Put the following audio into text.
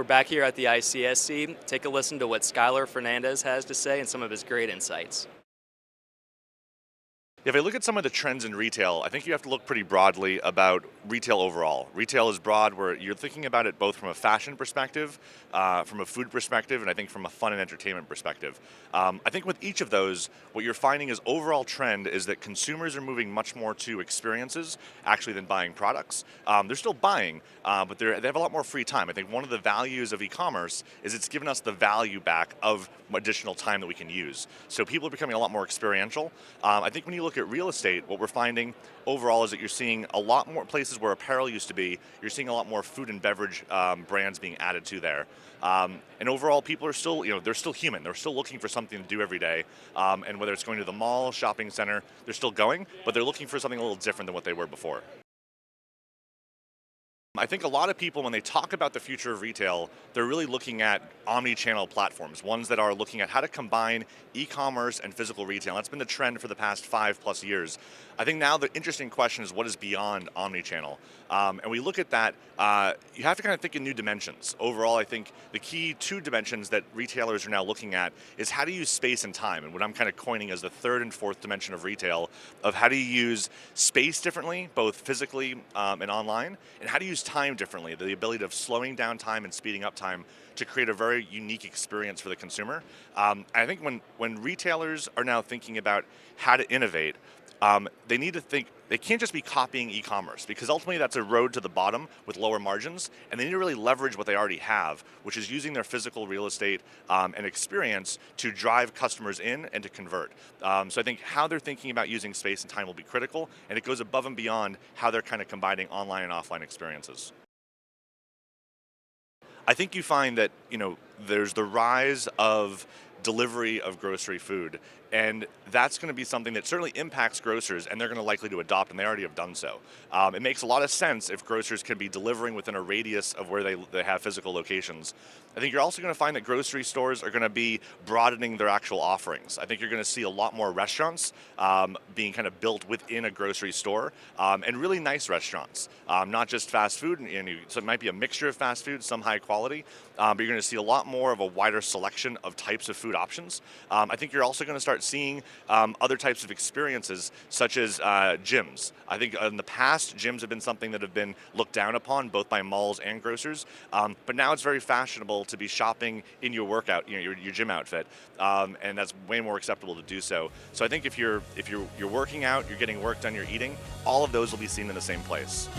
back here at the ICSC. Take a listen to what Skyler Fernandes has to say and some of his great insights. If I look at some of the trends in retail, I think you have to look pretty broadly about retail overall. Retail is broad where you're thinking about it both from a fashion perspective, from a food perspective, and I think from a fun and entertainment perspective. I think with each of those, what you're finding is overall trend is that consumers are moving much more to experiences actually than buying products. They're still buying, but they have a lot more free time. I think one of the values of e-commerce is it's given us the value back of additional time that we can use. So people are becoming a lot more experiential. I think when you look at real estate, what we're finding overall is that you're seeing a lot more places where apparel used to be, you're seeing a lot more food and beverage brands being added to there. And overall, people are still, they're still human. They're still looking for something to do every day. And whether it's going to the mall, shopping center, they're still going, but they're looking for something a little different than what they were before. I think a lot of people, when they talk about the future of retail, they're really looking at omni-channel platforms, ones that are looking at how to combine e-commerce and physical retail. That's been the trend for the past 5+ years. I think now the interesting question is what is beyond omni-channel? And we look at that, you have to kind of think in new dimensions. Overall, I think the key two dimensions that retailers are now looking at is how to use space and time, and what I'm kind of coining as the third and fourth dimension of retail, of how do you use space differently, both physically and online, and how to use time differently, the ability of slowing down time and speeding up time to create a very unique experience for the consumer. I think when retailers are now thinking about how to innovate, they need to think, they can't just be copying e-commerce, because ultimately that's a road to the bottom with lower margins, and they need to really leverage what they already have, which is using their physical real estate and experience to drive customers in and to convert. So I think how they're thinking about using space and time will be critical, and it goes above and beyond how they're kind of combining online and offline experiences. I think you find that, there's the rise of delivery of grocery food, and that's going to be something that certainly impacts grocers, and they're going to likely to adopt, and they already have done so. It makes a lot of sense if grocers can be delivering within a radius of where they have physical locations. I think you're also going to find that grocery stores are going to be broadening their actual offerings. I think you're going to see a lot more restaurants being kind of built within a grocery store, and really nice restaurants, not just fast food. So it might be a mixture of fast food, some high quality, but you're going to see a lot more of a wider selection of types of food options. I think you're also going to start seeing other types of experiences, such as gyms. I think in the past, gyms have been something that have been looked down upon both by malls and grocers, but now it's very fashionable to be shopping in your workout, your gym outfit, and that's way more acceptable to do so. So I think if you're working out, you're getting work done, you're eating, all of those will be seen in the same place.